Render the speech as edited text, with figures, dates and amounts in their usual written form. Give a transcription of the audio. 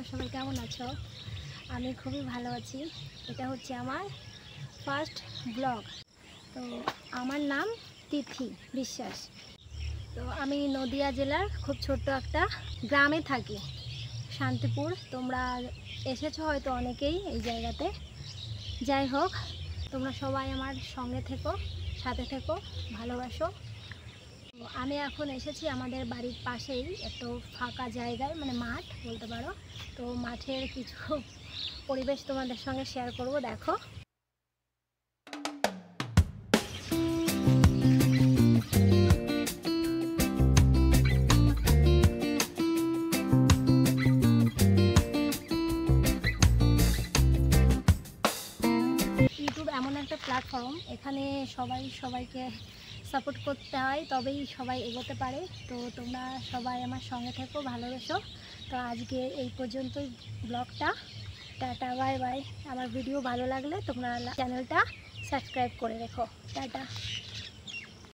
সবাই কেমন আছো? আমি খুবই ভালো আছি। এটা হচ্ছে আমার ফার্স্ট ব্লগ। তো আমার নাম তিথি বিশ্বাস। তো আমি নদিয়া জেলার খুব ছোট্ট একটা গ্রামে থাকি, শান্তিপুর। তোমরা এসেছো হয়তো অনেকেই এই জায়গাতে। যাই হোক, তোমরা সবাই আমার সঙ্গে থেকো, সাথে থেকো, ভালোবাসো। আমি এখন এসেছি আমাদের বাড়ির পাশেই একটু ফাঁকা জায়গায়, মানে মাঠ বলতে পারো। তো মাঠের কিছু পরিবেশ তোমাদের সঙ্গে শেয়ার করব, দেখো। ইউটিউব এমন একটা প্ল্যাটফর্ম, এখানে সবাই সবাইকে সাপোর্ট করতে হয়, তবেই সবাই এগোতে পারে। তো তোমরা সবাই আমার সঙ্গে থেকো, ভালোবেসো। তো আজকে এই পর্যন্তই ব্লগটা। Tata, bye bye. আমার ভিডিও ভালো লাগলে তোমরা চ্যানেলটা সাবস্ক্রাইব করে রেখো। টাটা।